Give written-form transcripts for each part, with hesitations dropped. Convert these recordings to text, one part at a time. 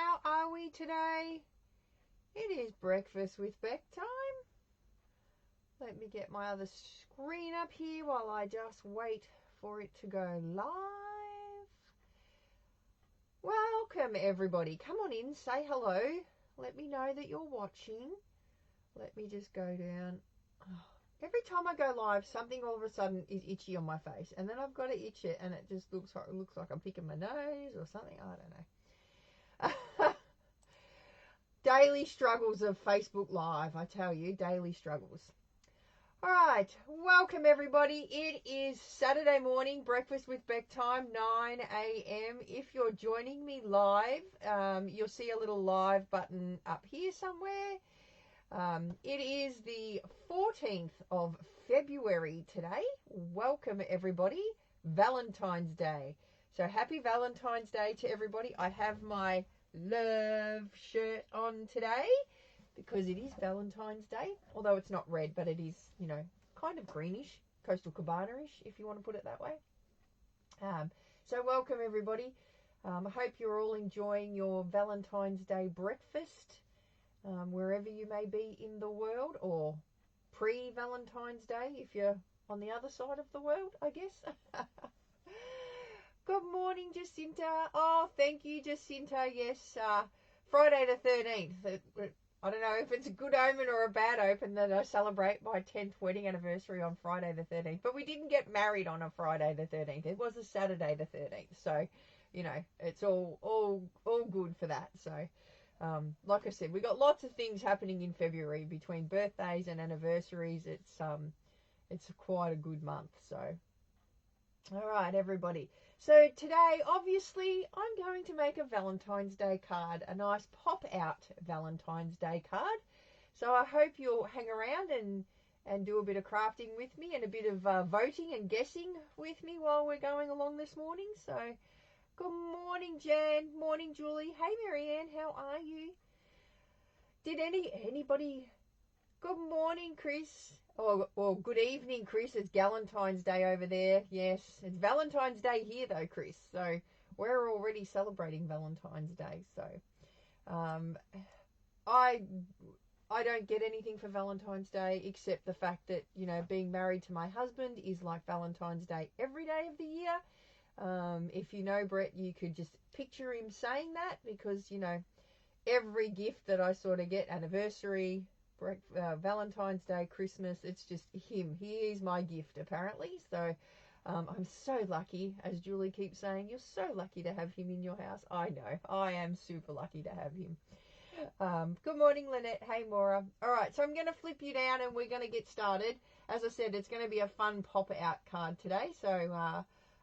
How are we today? It is breakfast with Beck time. Let me get my other screen up here while I just wait for it to go live. Welcome everybody. Come on in, say hello. Let me know that you're watching. Let me just go down. Every time I go live, something all of a sudden is itchy on my face, and then I've got to itch it, and it just looks like I'm picking my nose or something. I don't know. Daily struggles of Facebook Live, I tell you, daily struggles. All right, welcome everybody. It is Saturday morning, breakfast with Beck time, 9 a.m. If you're joining me live, you'll see a little live button up here somewhere. It is the 14th of February today. Welcome everybody. Valentine's Day. So happy Valentine's Day to everybody. I have my love shirt on today because it is Valentine's Day. Although it's not red, but it is, you know, kind of greenish, Coastal Cabana-ish, if you want to put it that way. So welcome everybody. I hope you're all enjoying your Valentine's Day breakfast. Wherever you may be in the world, or pre-Valentine's Day if you're on the other side of the world, I guess. Good morning, Jacinta. Oh, thank you, Jacinta. Yes, Friday the 13th. I don't know if it's a good omen or a bad omen that I celebrate my 10th wedding anniversary on Friday the 13th. But we didn't get married on a Friday the 13th. It was a Saturday the 13th. So, you know, it's all good for that. So, like I said, we got lots of things happening in February between birthdays and anniversaries. It's quite a good month. So, all right, everybody. So today, obviously, I'm going to make a Valentine's Day card, a nice pop-out Valentine's Day card. So I hope you'll hang around and do a bit of crafting with me and a bit of voting and guessing with me while we're going along this morning. So, good morning, Jan. Morning, Julie. Hey, Marianne. How are you? Did anybody... Good morning, Chris. Or good evening, Chris. It's Galentine's Day over there. Yes, it's Valentine's Day here, though, Chris. So we're already celebrating Valentine's Day. So I don't get anything for Valentine's Day except the fact that, you know, being married to my husband is like Valentine's Day every day of the year. If you know Brett, you could just picture him saying that because, you know, every gift that I sort of get, anniversary, Valentine's Day, Christmas, it's just him. He is my gift, apparently. So I'm so lucky, as Julie keeps saying, you're so lucky to have him in your house. I know. I am super lucky to have him. Good morning, Lynette. Hey, Maura. All right, so I'm going to flip you down and we're going to get started. As I said, it's going to be a fun pop-out card today. So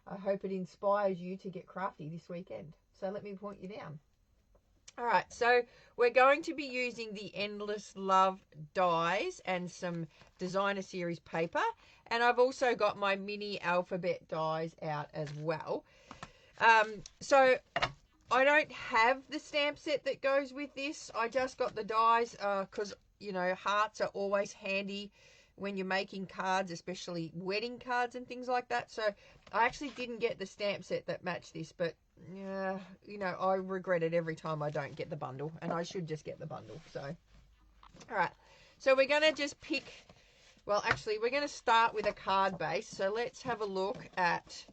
I hope it inspires you to get crafty this weekend. So let me point you down. All right, so we're going to be using the Endless Love dies and some Designer Series paper. And I've also got my mini alphabet dies out as well. So I don't have the stamp set that goes with this. I just got the dies because, you know, hearts are always handy when you're making cards, especially wedding cards and things like that. So I actually didn't get the stamp set that matched this, but yeah, you know, I regret it every time I don't get the bundle, and I should just get the bundle. So, all right, so we're going to just pick, well, actually, we're going to start with a card base. So let's have a look at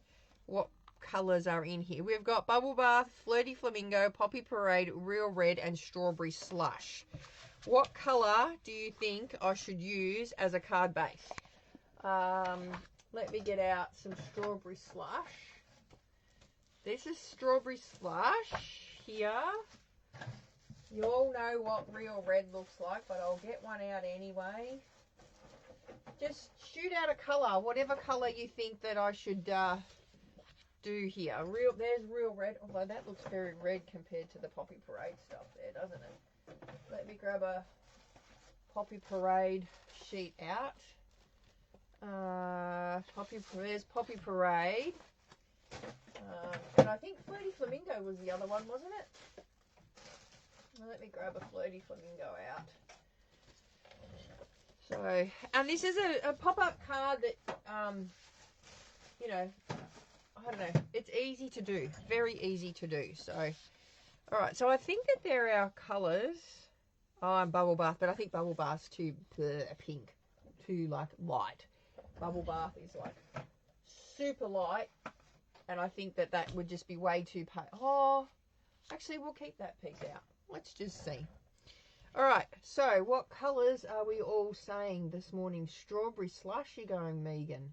what colors are in here. We've got Bubble Bath, Flirty Flamingo, Poppy Parade, Real Red, and Strawberry Slush. What color do you think I should use as a card base? Let me get out some Strawberry Slush. This is Strawberry Slush here. You all know what Real Red looks like, but I'll get one out anyway. Just shoot out a colour, whatever colour you think that I should do here. There's Real Red, although that looks very red compared to the Poppy Parade stuff there, doesn't it? Let me grab a Poppy Parade sheet out. There's Poppy Parade. And I think Flirty Flamingo was the other one, wasn't it? Well, let me grab a Flirty Flamingo out. So, and this is a pop-up card that, you know, I don't know, it's easy to do, very easy to do. So All right, so I think that they're our colours. Oh, and Bubble Bath, but I think Bubble Bath's too pink, too like light. Bubble Bath is like super light, and I think that that would just be way too oh, actually, we'll keep that piece out. Let's just see. All right, so what colours are we all saying this morning? Strawberry slush, you're going, Megan.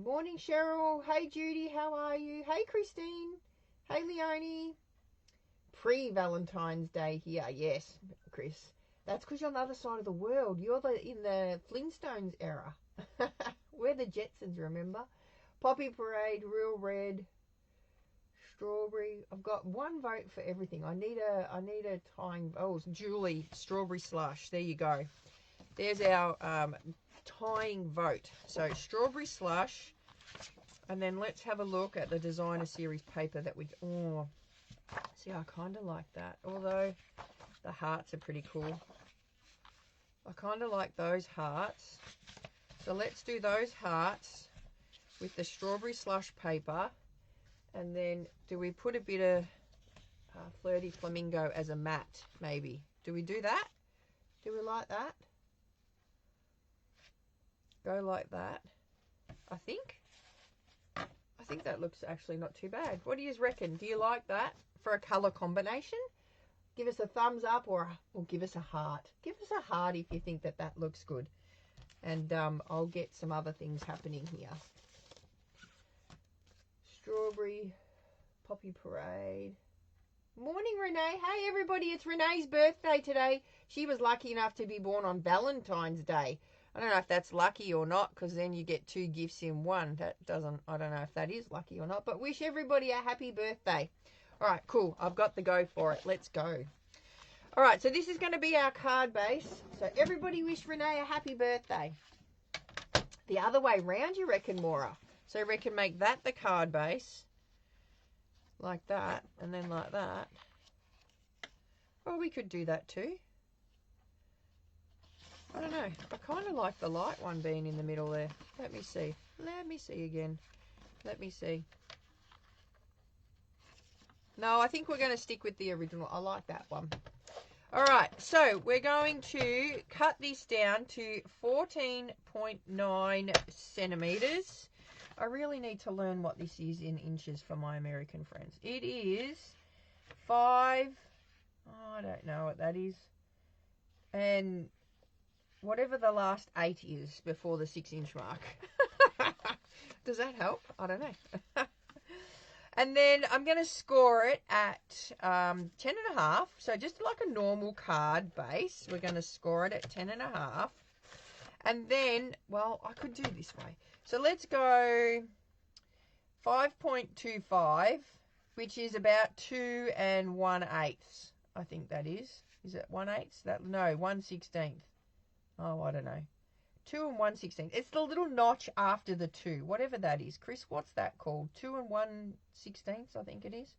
Morning, Cheryl. Hey, Judy, how are you? Hey, Christine. Hey, Leonie. Pre-Valentine's Day here. Yes, Chris. That's because you're on the other side of the world. You're in the Flintstones era. We're the Jetsons, remember? Poppy Parade, Real Red, Strawberry. I've got one vote for everything. I need a tying. Oh, it's Julie, Strawberry Slush. There you go. There's our tying vote. So Strawberry Slush, and then let's have a look at the designer series paper that we. Oh, see, I kind of like that. Although the hearts are pretty cool. I kind of like those hearts. So let's do those hearts with the Strawberry Slush paper. And then do we put a bit of Flirty Flamingo as a matte, maybe? Do we do that? Do we like that? Go like that. I think that looks actually not too bad. What do you reckon? Do you like that for a colour combination? Give us a thumbs up or give us a heart. Give us a heart if you think that that looks good. And I'll get some other things happening here. Strawberry, Poppy Parade. Morning, Renee. Hey, everybody. It's Renee's birthday today. She was lucky enough to be born on Valentine's Day. I don't know if that's lucky or not, because then you get 2 gifts in one. I don't know if that is lucky or not, but wish everybody a happy birthday. All right, cool. I've got the go for it. Let's go. All right, so this is going to be our card base. So everybody wish Renee a happy birthday. The other way round, you reckon, Maura? So we can make that the card base, like that, and then like that. Well, we could do that too. I don't know. I kind of like the light one being in the middle there. Let me see. Let me see again. Let me see. No, I think we're going to stick with the original. I like that one. All right, so we're going to cut this down to 14.9 centimetres. I really need to learn what this is in inches for my American friends. It is 5, oh, I don't know what that is, and whatever the last 8 is before the 6-inch mark. Does that help? I don't know. And then I'm going to score it at 10.5. So just like a normal card base, we're going to score it at 10.5. And then, well, I could do this way. So let's go 5.25, which is about 2 1/8. I think that is. Is it 1/8? No, 1/16. Oh, I don't know. 2 1/16. It's the little notch after the 2, whatever that is. Chris, what's that called? 2 1/16, I think it is.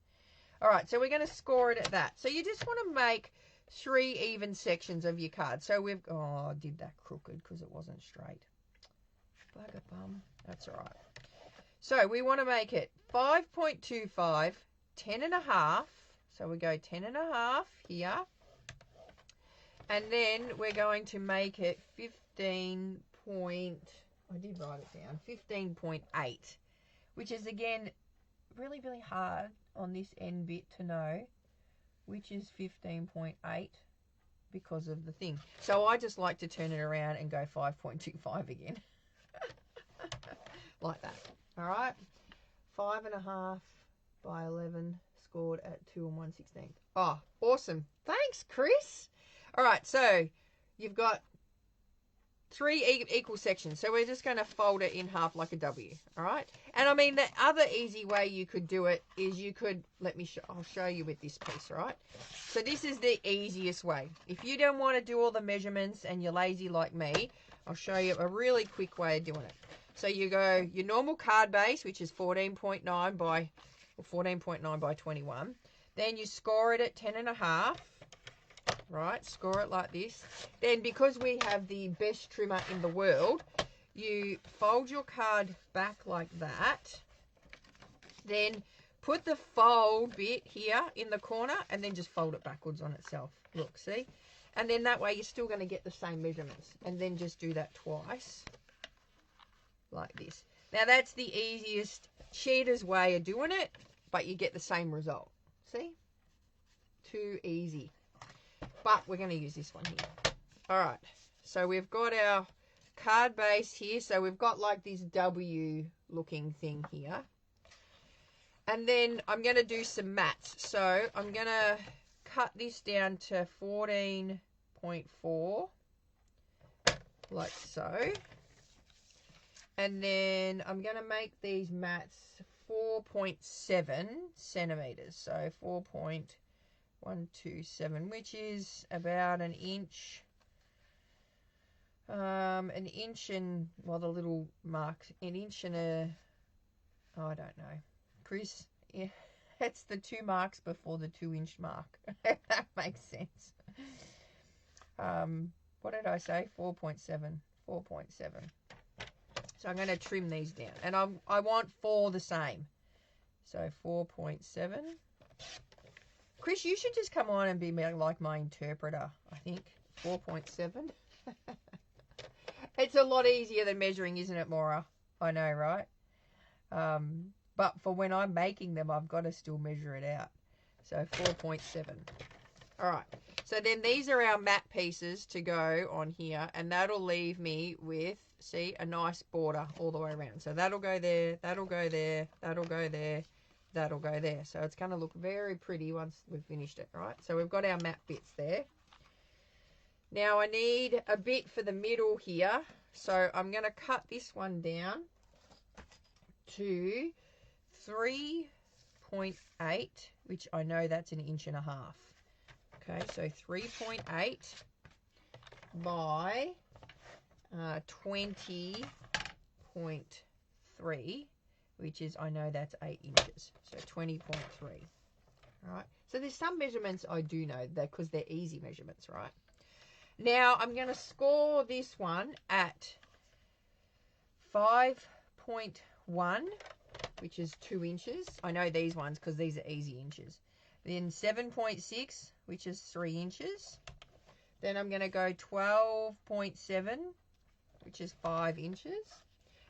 All right, so we're going to score it at that. So you just want to make 3 even sections of your card. So we've, oh, I did that crooked because it wasn't straight. Bugger bum. That's all right. So we want to make it 5.25, 10.5. So we go 10.5 here. And then we're going to make it 15 point, I did write it down, 15.8, which is, again, really, really hard on this end bit to know which is 15.8 because of the thing. So I just like to turn it around and go 5.25 again. Like that. All right. 5.5 by 11 scored at 2 1/16. Oh, awesome. Thanks, Chris. All right, so you've got 3 equal sections. So we're just going to fold it in half like a W, all right? And I mean, the other easy way you could do it is you could, I'll show you with this piece, all right? So this is the easiest way. If you don't want to do all the measurements and you're lazy like me, I'll show you a really quick way of doing it. So you go your normal card base, which is 14.9 by 14.9 by 21. Then you score it at 10.5. Right, score it like this. Then, because we have the best trimmer in the world, you fold your card back like that. Then put the fold bit here in the corner and then just fold it backwards on itself. Look, see? And then that way you're still going to get the same measurements. And then just do that twice, like this. Now that's the easiest cheater's way of doing it, but you get the same result. See? Too easy. But we're going to use this one here. All right. So we've got our card base here. So we've got like this W looking thing here. And then I'm going to do some mats. So I'm going to cut this down to 14.4, like so. And then I'm going to make these mats 4.7 centimeters. So 4.127, which is about an inch. An inch and, well, the little mark, an inch and a, oh, I don't know. Chris, yeah, that's the 2 marks before the 2-inch mark. That makes sense. What did I say? 4.7. 4.7. So I'm going to trim these down. And I want 4 the same. So 4.7. Chris, you should just come on and be like my interpreter, I think. 4.7. It's a lot easier than measuring, isn't it, Maura? I know, right? But for when I'm making them, I've got to still measure it out. So 4.7. All right. So then these are our mat pieces to go on here. And that'll leave me with, see, a nice border all the way around. So that'll go there, that'll go there, that'll go there, that'll go there. So it's going to look very pretty once we've finished it, right? So we've got our mat bits there. Now I need a bit for the middle here. So I'm going to cut this one down to 3.8, which I know that's an inch and a half. Okay, so 3.8 by 20.3, which is, I know that's 8 inches. So 20.3. All right. So there's some measurements I do know that because they're easy measurements, right? Now I'm going to score this one at 5.1, which is 2 inches. I know these ones because these are easy inches. Then 7.6, which is 3 inches. Then I'm going to go 12.7, which is 5 inches.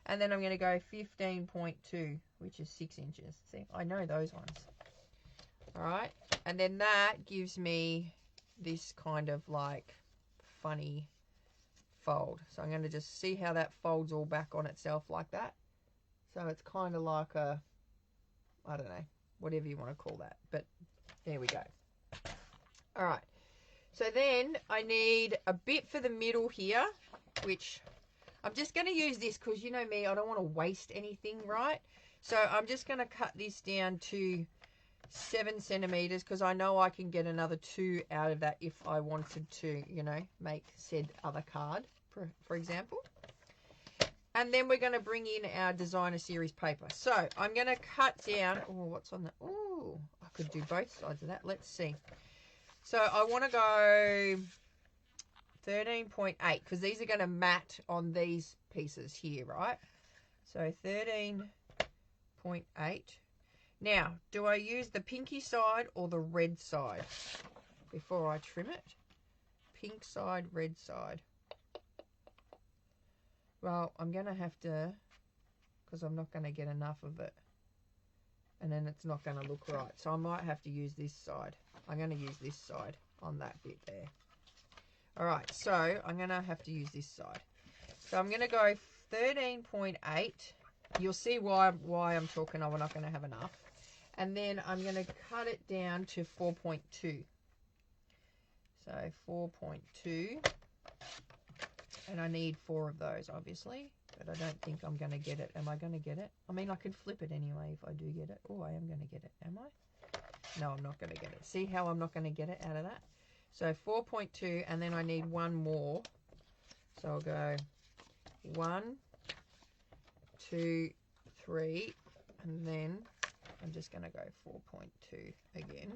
And then I'm going to go 15.2, which is 6 inches. See, I know those ones. All right. And then that gives me this kind of like funny fold. So I'm going to just see how that folds all back on itself like that. So it's kind of like a, I don't know, whatever you want to call that. But there we go. All right. So then I need a bit for the middle here, which I'm just going to use this because you know me, I don't want to waste anything, right? So I'm just going to cut this down to 7 centimeters because I know I can get another 2 out of that if I wanted to, you know, make said other card, for example. And then we're going to bring in our designer series paper. So I'm going to cut down, oh, what's on that? Oh, I could do both sides of that. Let's see. So I want to go 13.8 because these are going to mat on these pieces here, right? So 13.8. Now, do I use the pinky side or the red side before I trim it? Pink side, red side. Well, I'm going to have to, because I'm not going to get enough of it. And then it's not going to look right. So I might have to use this side. I'm going to use this side on that bit there. All right, so I'm going to have to use this side. So I'm going to go 13.8. You'll see why I'm talking, we're not going to have enough. And then I'm going to cut it down to 4.2. So 4.2. And I need 4 of those, obviously. But I don't think I'm going to get it. Am I going to get it? I mean, I could flip it anyway if I do get it. Oh, I am going to get it. Am I? No, I'm not going to get it. See how I'm not going to get it out of that? So 4.2, and then I need 1 more. So I'll go 1, 2, 3, and then I'm just going to go 4.2 again,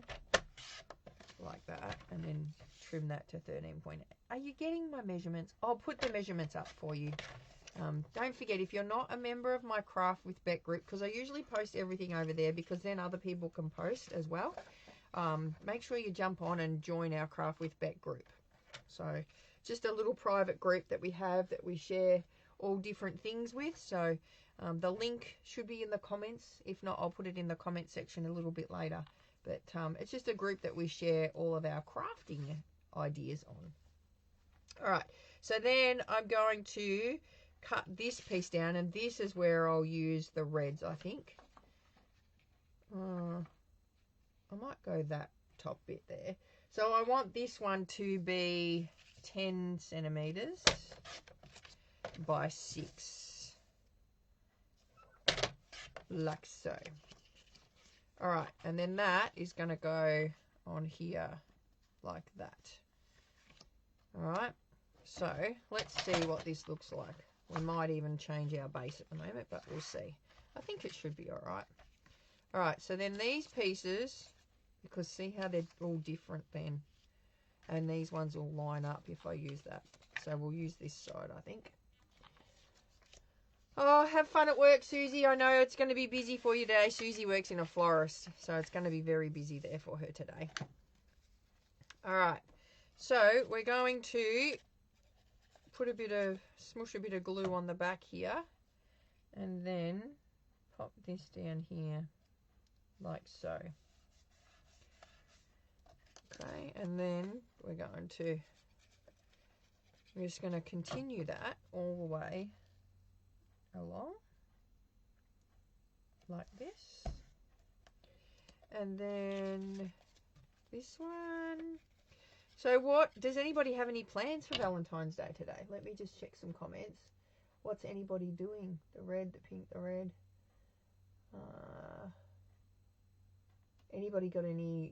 like that, and then trim that to 13.8. Are you getting my measurements? I'll put the measurements up for you. Don't forget, if you're not a member of my Craft with Bet group, because I usually post everything over there because then other people can post as well, make sure you jump on and join our Craft with Bet group. So just a little private group that we have that we share all different things with. So the link should be in the comments. If not, I'll put it in the comment section a little bit later. But it's just a group that we share all of our crafting ideas on. All right, so then I'm going to cut this piece down, and this is where I'll use the reds, I think. I might go that top bit there. So I want this one to be 10 centimeters by 6, like so. All right, and then that is going to go on here like that. All right, so let's see what this looks like. We might even change our base at the moment, but we'll see. I think it should be all right. All right, so then these pieces, because see how they're all different then, and these ones will line up if I use that. So we'll use this side, I think. Oh, have fun at work, Susie. I know it's going to be busy for you today. Susie works in a florist, so it's going to be very busy there for her today. All right, so we're going to put smush a bit of glue on the back here, and then pop this down here like so. Okay, and then we're just going to continue that all the way along like this, and then this one. So what, does anybody have any plans for Valentine's Day today? Let me just check some comments. What's anybody doing? The red, the pink, the red. Anybody got any,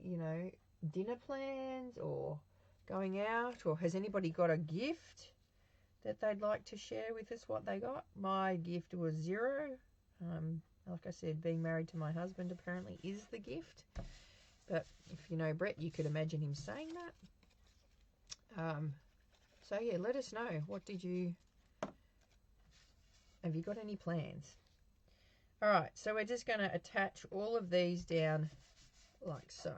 dinner plans or going out? Or has anybody got a gift that they'd like to share with us what they got? My gift was 0. Like I said, being married to my husband apparently is the gift. But if you know Brett, you could imagine him saying that. So yeah, let us know. Have you got any plans? All right, so we're just going to attach all of these down like so.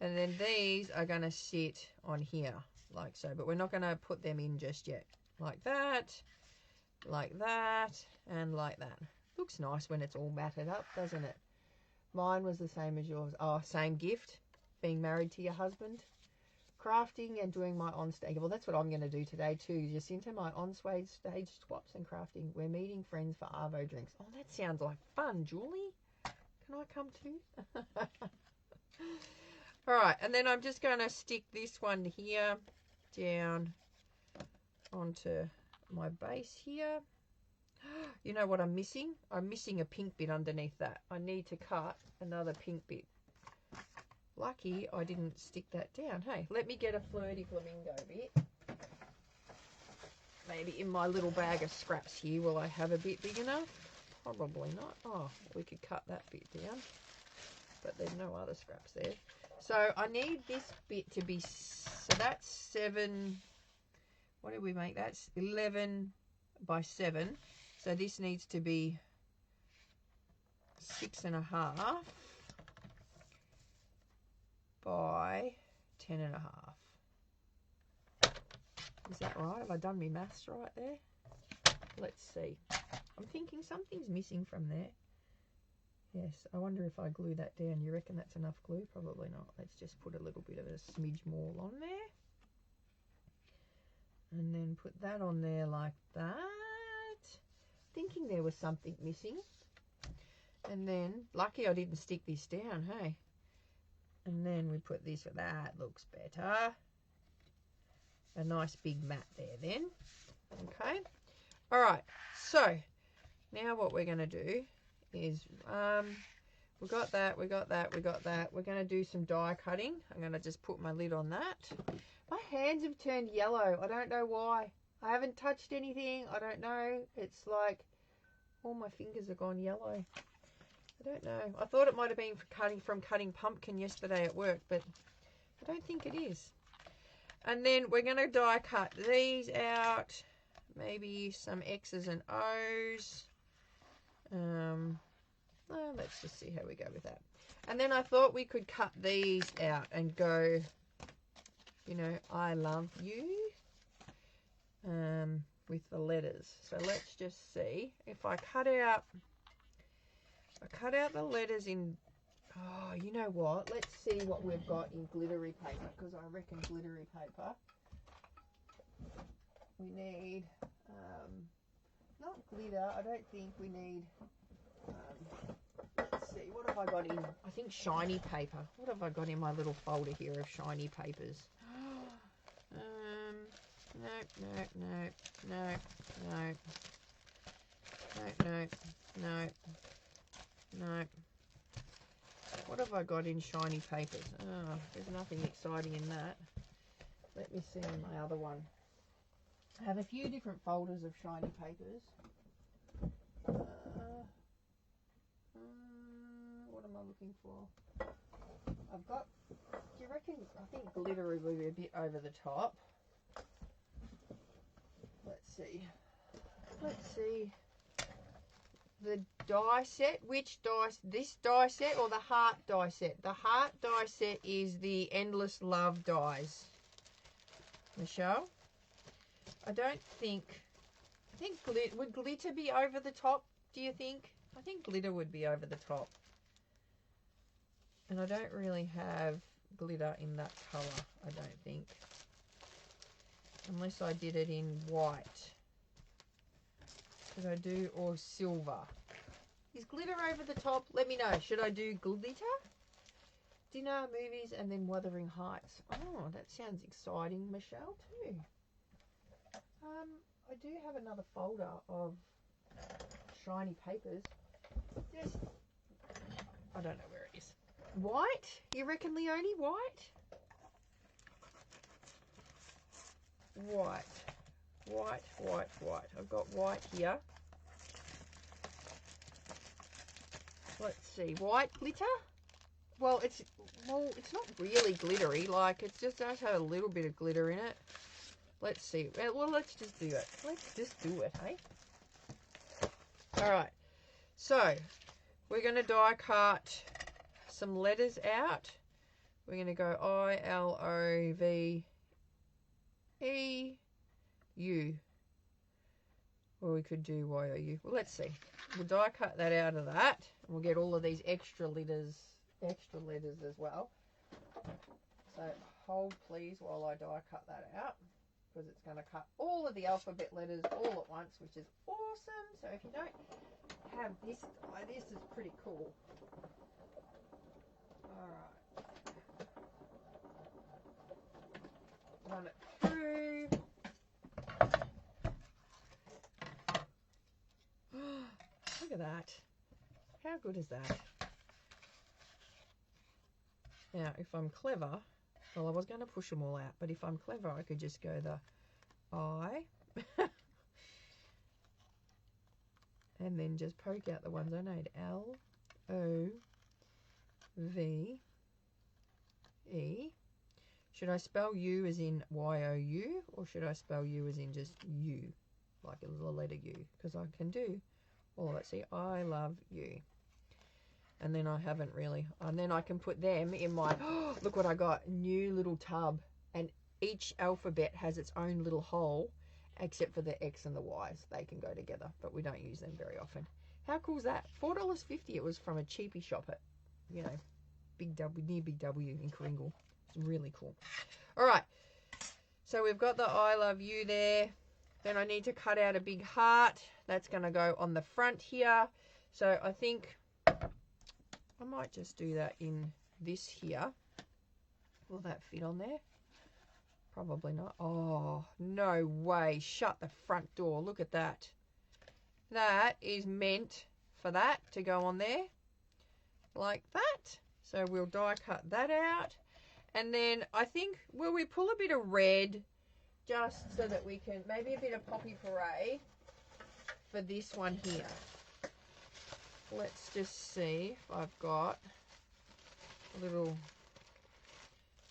And then these are going to sit on here like so. But we're not going to put them in just yet. Like that, and like that. Looks nice when it's all matted up, doesn't it? Mine was the same as yours. Oh, same gift. Being married to your husband. Crafting and doing my on-stage. Well, that's what I'm going to do today too. Just into my on-stage swaps and crafting. We're meeting friends for Arvo drinks. Oh, that sounds like fun, Julie. Can I come too? All right, and then I'm just going to stick this one here down onto my base here. You know what I'm missing? I'm missing a pink bit underneath that. I need to cut another pink bit. Lucky I didn't stick that down. Hey, let me get a flirty flamingo bit. Maybe in my little bag of scraps here, will I have a bit big enough? Probably not. Oh, we could cut that bit down. But there's no other scraps there. So I need this bit to be, so that's 7, what did we make? That's 11 by 7. So this needs to be 6.5 by 10.5. Is that right? Have I done my maths right there? Let's see. I'm thinking something's missing from there. Yes, I wonder if I glue that down. You reckon that's enough glue? Probably not. Let's just put a little bit of a smidge more on there. And then put that on there like that. Thinking there was something missing. And then, lucky I didn't stick this down, hey? And then we put this, that looks better. A nice big mat there then. Okay. All right. So, now what we're going to do is, we got that. We're going to do some die cutting. I'm going to just put my lid on that. My hands have turned yellow. I don't know why. I haven't touched anything. I don't know. It's like all my fingers have gone yellow. I don't know. I thought it might have been from cutting pumpkin yesterday at work, but I don't think it is. And then we're going to die cut these out. maybe some X's and O's. Let's just see how we go with that. And then I thought we could cut these out and go, you know, I love you, with the letters. So let's just see if I cut out the letters in, oh, you know what? Let's see what we've got in glittery paper, because I reckon glittery paper, we need, not glitter, I don't think we need, let's see, what have I got in, I think shiny paper. What have I got in my little folder here of shiny papers? No. What have I got in shiny papers? Oh, there's nothing exciting in that. Let me see on my other one. I have a few different folders of shiny papers. What am I looking for? I've got, do you reckon, I think glitter will be a bit over the top. Let's see. The die set, which die, this die set or the heart die set? The heart die set is the Endless Love dies. Michelle? I think would glitter be over the top, do you think? I think glitter would be over the top. And I don't really have glitter in that colour, I don't think. Unless I did it in white. Should I do, or silver? Is glitter over the top? Let me know. Should I do glitter? Dinner, movies, and then Wuthering Heights. Oh, that sounds exciting, Michelle, too. I do have another folder of shiny papers. Just, I don't know where it is. White? You reckon, Leonie? White? White. I've got white here. Let's see. White glitter? Well, it's not really glittery. Like, it just does have a little bit of glitter in it. Let's see. Well, let's just do it. Let's just do it, hey? Alright. So, we're going to die cut some letters out. We're going to go I-L-O-V-E-U. Or we could do Y-O-U. Well, let's see. We'll die cut that out of that. And we'll get all of these extra letters as well. So, hold please while I die cut that out. Because it's going to cut all of the alphabet letters all at once, which is awesome. So if you don't have this die, this is pretty cool. Alright. Run it through. Look at that. How good is that? Now, if I'm clever, well, I was going to push them all out, but if I'm clever, I could just go the I and then just poke out the ones I need. L-O-V-E. Should I spell U as in Y-O-U, or should I spell U as in just U, like a little letter U? Because I can do all of it. See, I love you. And then I haven't really. And then I can put them in my, oh, look what I got, new little tub. And each alphabet has its own little hole, except for the X and the Y's. They can go together, but we don't use them very often. How cool is that? $4.50. It was from a cheapie shop at, you know, near Big W in Kringle. It's really cool. All right. So we've got the I love you there. Then I need to cut out a big heart. That's going to go on the front here. So I think I might just do that in this here. Will that fit on there? Probably not. Oh, no way. Shut the front door. Look at that. That is meant for that to go on there. Like that. So we'll die cut that out. And then I think, will we pull a bit of red just so that we can, maybe a bit of Poppy Parade for this one here. Let's just see if I've got a little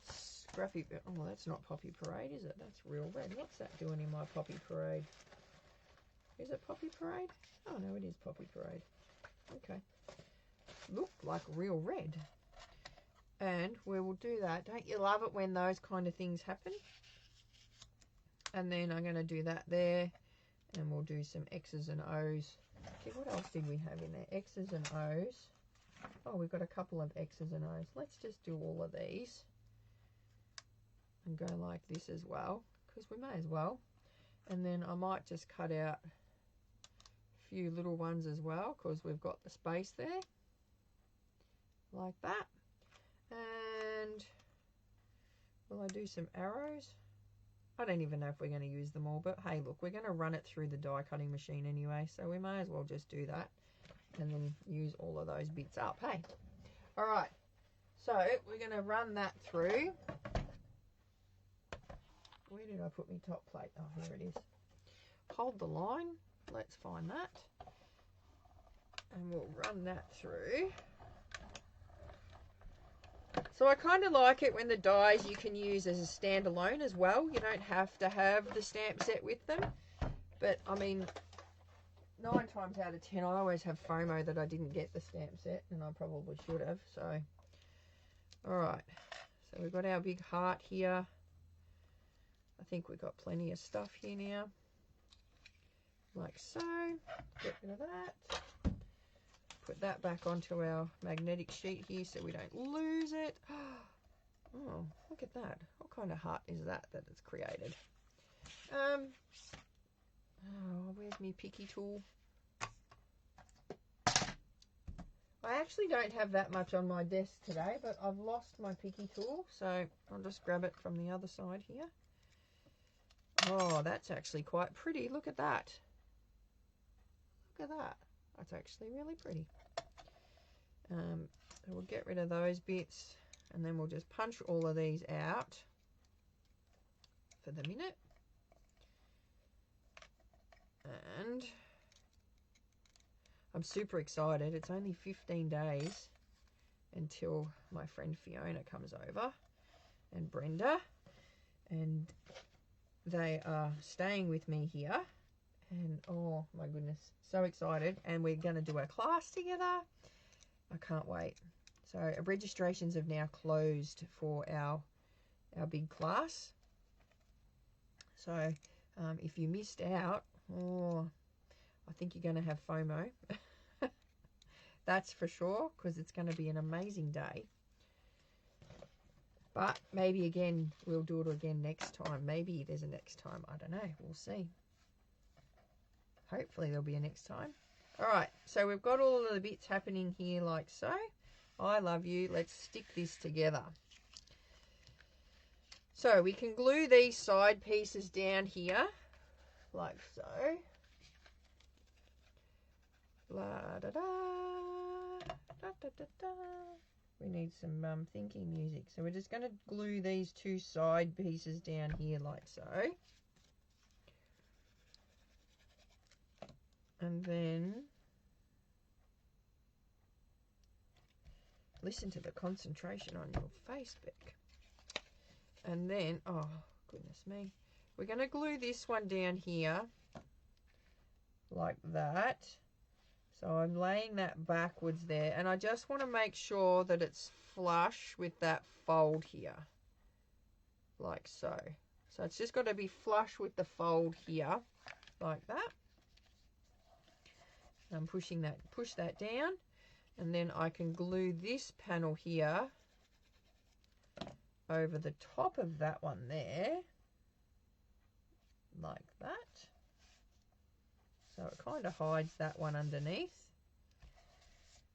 scruffy. Oh, that's not Poppy Parade, is it? That's real red. What's that doing in my Poppy Parade? Is it Poppy Parade? Oh no, it is Poppy Parade. Okay. Looked like real red. And we will do that. Don't you love it when those kind of things happen? And then I'm going to do that there. And we'll do some X's and O's. Okay, what else did we have in there? X's and O's. Oh, we've got a couple of X's and O's. Let's just do all of these. And go like this as well. Because we may as well. And then I might just cut out a few little ones as well. Because we've got the space there. Like that. And will I do some arrows? I don't even know if we're going to use them all, but hey, look, we're going to run it through the die cutting machine anyway, so we may as well just do that and then use all of those bits up, hey? All right, so we're going to run that through. Where did I put my top plate? Oh, here it is. Hold the line. Let's find that. And we'll run that through. So I kind of like it when the dies you can use as a standalone as well. You don't have to have the stamp set with them. But, I mean, 9 times out of 10, I always have FOMO that I didn't get the stamp set, and I probably should have. So, alright. So we've got our big heart here. I think we've got plenty of stuff here now. Like so. Get rid of that. Put that back onto our magnetic sheet here so we don't lose it. Oh, look at that. What kind of heart is that it's created? Oh, where's my picky tool? I actually don't have that much on my desk today, but I've lost my picky tool, so I'll just grab it from the other side here. Oh, that's actually quite pretty. Look at that. Look at that. That's actually really pretty. So we'll get rid of those bits and then we'll just punch all of these out for the minute. And I'm super excited. It's only 15 days until my friend Fiona comes over and Brenda, and they are staying with me here. And oh my goodness, so excited. And we're going to do a class together. I can't wait. So registrations have now closed for our big class. So if you missed out, oh, I think you're going to have FOMO. That's for sure, because it's going to be an amazing day. But maybe again, we'll do it again next time. Maybe there's a next time. I don't know. We'll see. Hopefully there'll be a next time. All right, so we've got all of the bits happening here like so. I love you. Let's stick this together. So we can glue these side pieces down here like so. La da da da da da da. We need some thinking music. So we're just going to glue these two side pieces down here like so. And then listen to the concentration on your face, Beck. And then, oh, goodness me. We're going to glue this one down here like that. So I'm laying that backwards there. And I just want to make sure that it's flush with that fold here. Like so. So it's just got to be flush with the fold here. Like that. I'm push that down, and then I can glue this panel here over the top of that one there, like that. So it kind of hides that one underneath.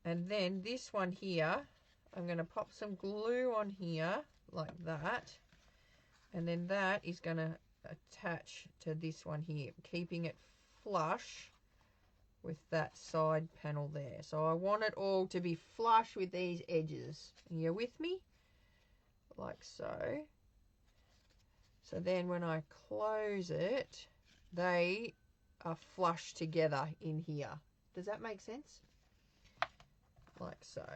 And then this one here, I'm going to pop some glue on here, like that. And then that is going to attach to this one here, keeping it flush with that side panel there. So I want it all to be flush with these edges. Are you with me? Like so. So then when I close it, they are flush together in here. Does that make sense? Like so.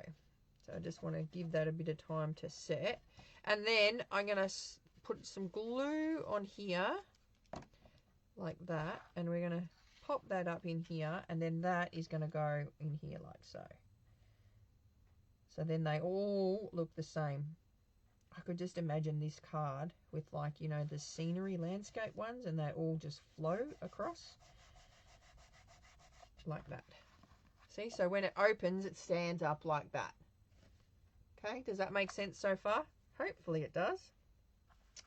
So I just want to give that a bit of time to set. And then I'm going to put some glue on here like that, and we're going to pop that up in here, and then that is going to go in here like so. So then they all look the same. I could just imagine this card with, like, you know, the scenery landscape ones, and they all just flow across like that. See, so when it opens, it stands up like that. Okay, does that make sense so far? Hopefully it does.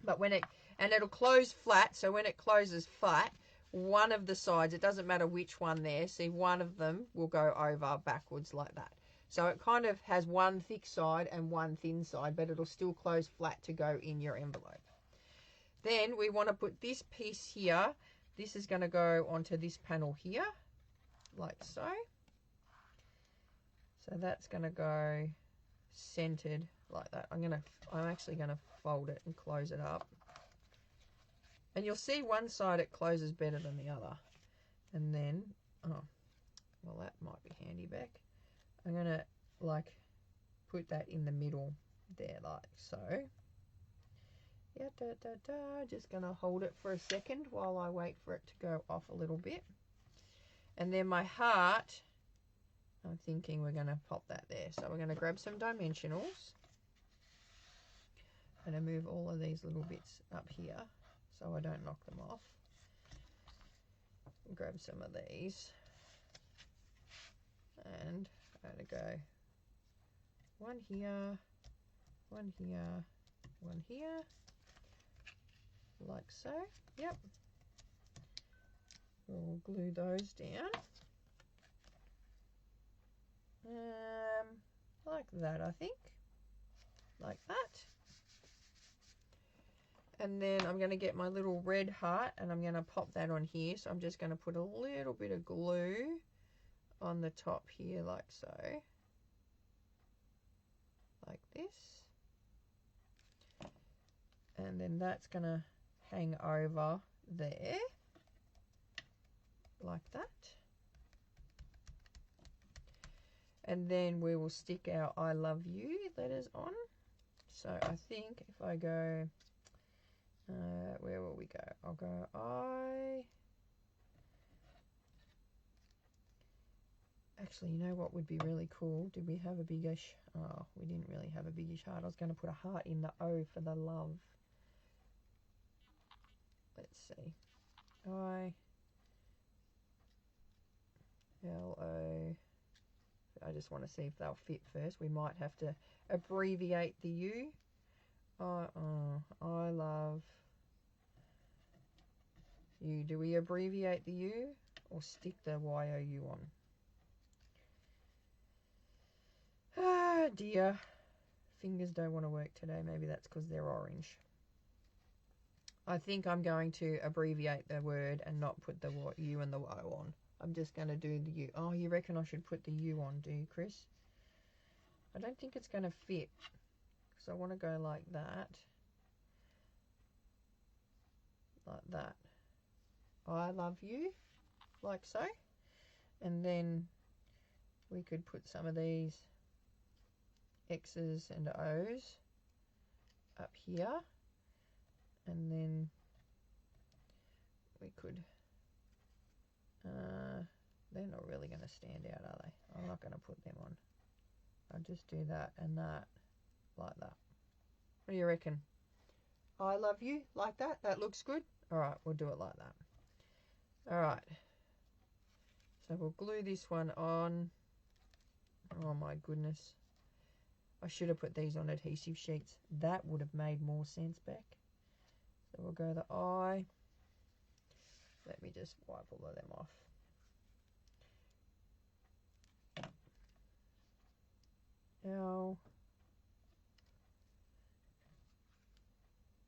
But when and it'll close flat, so when it closes flat, one of the sides, it doesn't matter which one there, see, one of them will go over backwards like that. So it kind of has one thick side and one thin side, but it'll still close flat to go in your envelope. Then we want to put this piece here. This is going to go onto this panel here, like so. So that's going to go centered like that. I'm actually going to fold it and close it up. And you'll see one side it closes better than the other. And then, oh, well, that might be handy back. I'm going to, like, put that in the middle there, like so. Yeah, just going to hold it for a second while I wait for it to go off a little bit. And then my heart, I'm thinking we're going to pop that there. So we're going to grab some dimensionals. I'm going to move all of these little bits up here so I don't knock them off. Grab some of these. And I'm going to go one here, one here, one here, like so. Yep. We'll glue those down. Like that, I think. Like that. And then I'm going to get my little red heart and I'm going to pop that on here. So I'm just going to put a little bit of glue on the top here like so. Like this. And then that's going to hang over there. Like that. And then we will stick our I love you letters on. So I think if I go, where will we go? I'll go I. Actually, you know what would be really cool? Did we have a biggish? Oh, we didn't really have a biggish heart. I was going to put a heart in the O for the love. Let's see. I. L-O. I just want to see if they'll fit first. We might have to abbreviate the U. I love you. Do we abbreviate the U or stick the Y-O-U on? Ah, dear. Fingers don't want to work today. Maybe that's because they're orange. I think I'm going to abbreviate the word and not put the U and the O on. I'm just going to do the U. Oh, you reckon I should put the U on, do you, Chris? I don't think it's going to fit. So I want to go like that. Like that. I love you. Like so. And then we could put some of these X's and O's up here. And then we could... they're not really going to stand out, are they? I'm not going to put them on. I'll just do that and that, like that. What do you reckon? I love you, like that? That looks good? Alright, we'll do it like that. Alright. So we'll glue this one on. Oh my goodness. I should have put these on adhesive sheets. That would have made more sense back. So we'll go the I. Let me just wipe all of them off. L.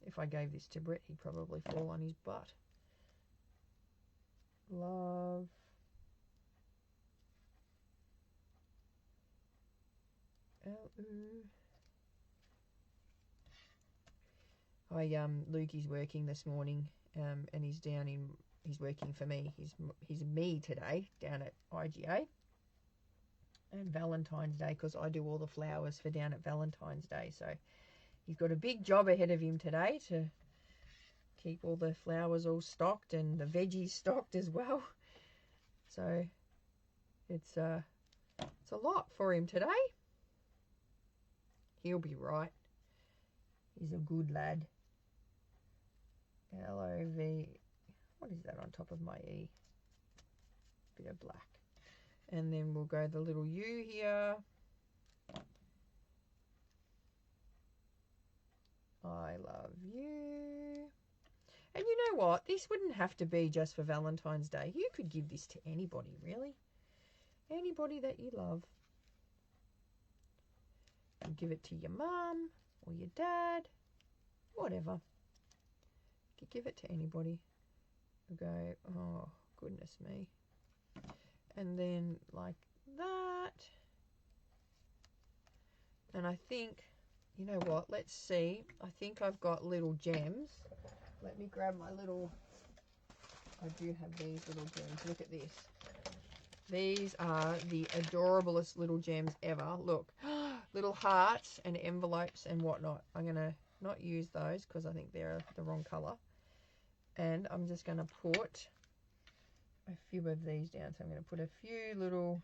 If I gave this to Brett, he'd probably fall on his butt. Love. L-U. Lukey's working this morning, and he's working for me. He's me today down at IGA. And Valentine's Day, because I do all the flowers for down at Valentine's Day. So he's got a big job ahead of him today to keep all the flowers all stocked and the veggies stocked as well. So it's a lot for him today. He'll be right. He's a good lad. L-O-V. What is that on top of my E? Bit of black. And then we'll go the little U here. I love you. And you know what? This wouldn't have to be just for Valentine's Day. You could give this to anybody, really. Anybody that you love. You give it to your mum or your dad, whatever. You could give it to anybody. You go, oh, goodness me. And then like that. And I think, you know what? Let's see. I think I've got little gems. Let me grab my little, I do have these little gems. Look at this. These are the adorablest little gems ever. Look, little hearts and envelopes and whatnot. I'm going to not use those because I think they're the wrong colour. And I'm just going to put a few of these down. So I'm going to put a few little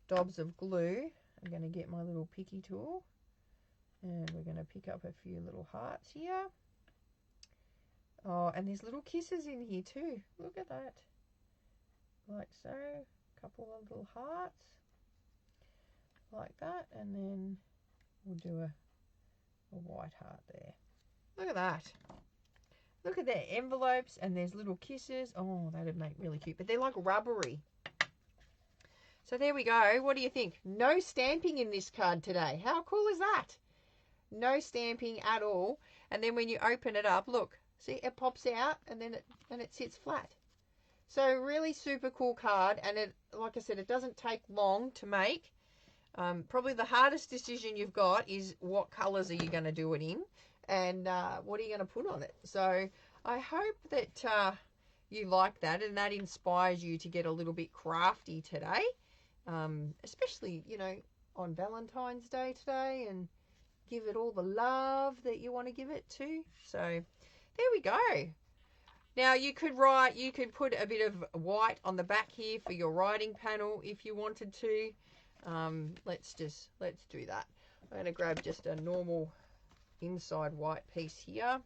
dobs of glue. I'm going to get my little picky tool. And we're going to pick up a few little hearts here. Oh, and there's little kisses in here too. Look at that. Like so. A couple of little hearts. Like that. And then we'll do a white heart there. Look at that. Look at their envelopes and there's little kisses. Oh, that'd make really cute. But they're like rubbery. So there we go. What do you think? No stamping in this card today. How cool is that? No stamping at all. And then when you open it up, look. See, it pops out and then it sits flat. So really super cool card. And it, like I said, it doesn't take long to make. Probably the hardest decision you've got is what colours are you going to do it in and what are you going to put on it. So I hope that you like that and that inspires you to get a little bit crafty today, especially, you know, on Valentine's Day today, and give it all the love that you want to give it to. So there we go. Now you could put a bit of white on the back here for your writing panel if you wanted to. Let's do that. I'm going to grab just a normal inside white piece here,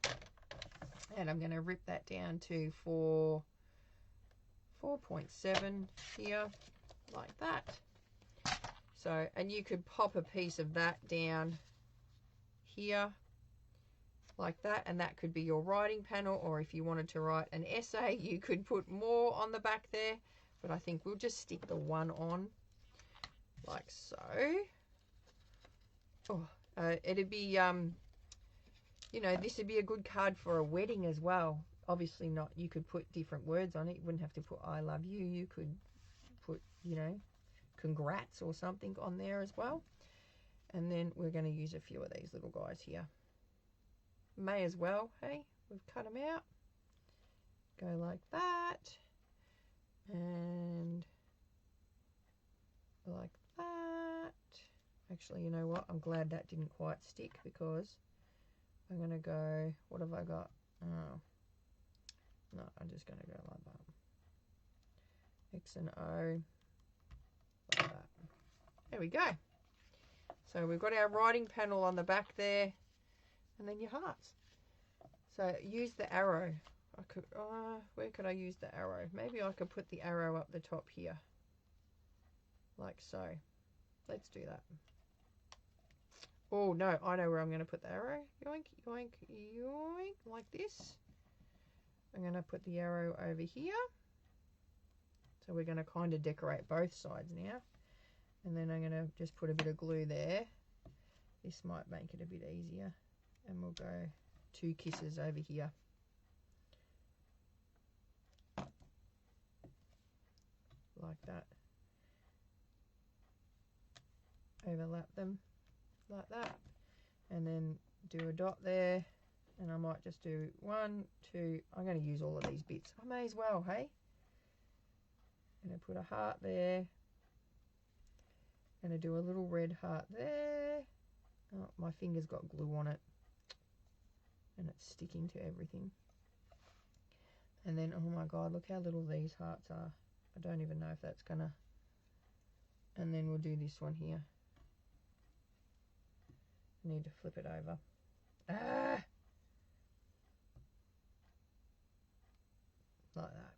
and I'm going to rip that down to 4.7 here, like that. So, and you could pop a piece of that down here, like that, and that could be your writing panel, or if you wanted to write an essay, you could put more on the back there, but I think we'll just stick the one on. Like so. Oh, it'd be, you know, this would be a good card for a wedding as well. Obviously not, you could put different words on it. You wouldn't have to put I love you. You could put, you know, congrats or something on there as well. And then we're going to use a few of these little guys here. May as well, hey? We've cut them out. Go like that. And like that. Actually, you know what? I'm glad that didn't quite stick because I'm going to go, what have I got? Oh, no, I'm just going to go like that. X and O, like that. There we go. So we've got our writing panel on the back there, and then your hearts. So use the arrow. I could, where could I use the arrow? Maybe I could put the arrow up the top here. Like so. Let's do that. Oh, no, I know where I'm going to put the arrow. Yoink, yoink, yoink, like this. I'm going to put the arrow over here. So we're going to kind of decorate both sides now. And then I'm going to just put a bit of glue there. This might make it a bit easier. And we'll go 2 kisses over here. Like that. Overlap them like that. And then do a dot there. And I might just do 1, 2. I'm going to use all of these bits. I may as well, hey? I'm going to put a heart there. I'm going to do a little red heart there. Oh, my finger's got glue on it. And it's sticking to everything. And then, oh my God, look how little these hearts are. I don't even know if that's gonna, and then we'll do this one here. Need to flip it over. Like that.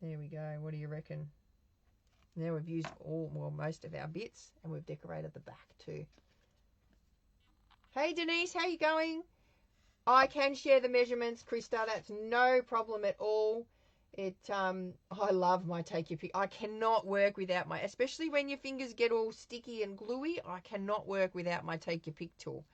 There we go. What do you reckon? Now we've used most of our bits, and we've decorated the back too. Hey Denise, how you going? I can share the measurements, Krista. That's no problem at all. I love my take your pick. I cannot work without my, especially when your fingers get all sticky and gluey. I cannot work without my take your pick tool.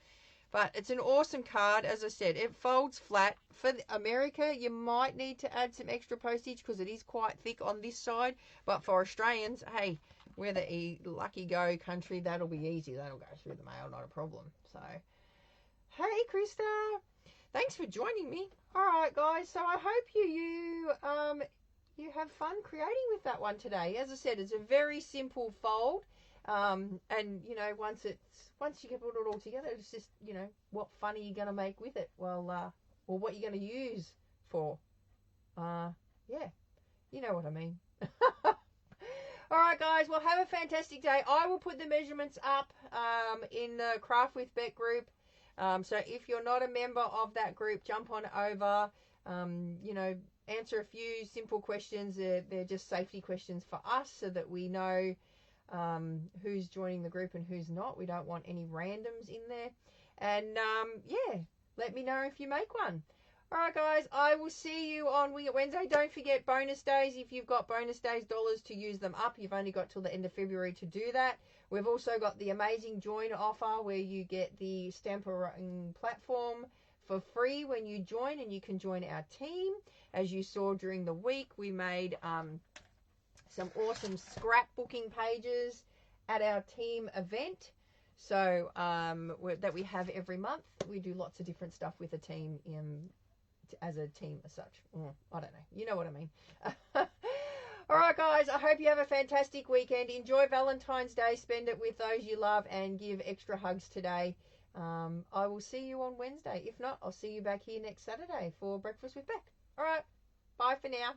But it's an awesome card. As I said, it folds flat. For America, you might need to add some extra postage because it is quite thick on this side. But for Australians, hey, we're the lucky go country. That'll be easy. That'll go through the mail, not a problem. So, hey, Krista. Thanks for joining me. All right, guys. So I hope you have fun creating with that one today. As I said, it's a very simple fold. And you know, once you can put it all together, it's just, you know, what fun are you going to make with it? Well, or what you're going to use for. Yeah, you know what I mean. All right, guys. Well, have a fantastic day. I will put the measurements up in the Craft with Bec group. So if you're not a member of that group, jump on over. You know, answer a few simple questions. They're just safety questions for us so that we know who's joining the group and who's not. We don't want any randoms in there. And yeah, let me know if you make one. All right, guys, I will see you on Wing It Wednesday. Don't forget bonus days. If you've got bonus days dollars to use them up, you've only got till the end of February to do that. We've also got the amazing join offer where you get the Stampin' platform for free when you join, and you can join our team. As you saw during the week, we made some awesome scrapbooking pages at our team event. So that we have every month. We do lots of different stuff with a team as a team as such. I don't know. You know what I mean. All right, guys. I hope you have a fantastic weekend. Enjoy Valentine's Day. Spend it with those you love and give extra hugs today. I will see you on Wednesday. If not, I'll see you back here next Saturday for Breakfast with Bec. All right. Bye for now.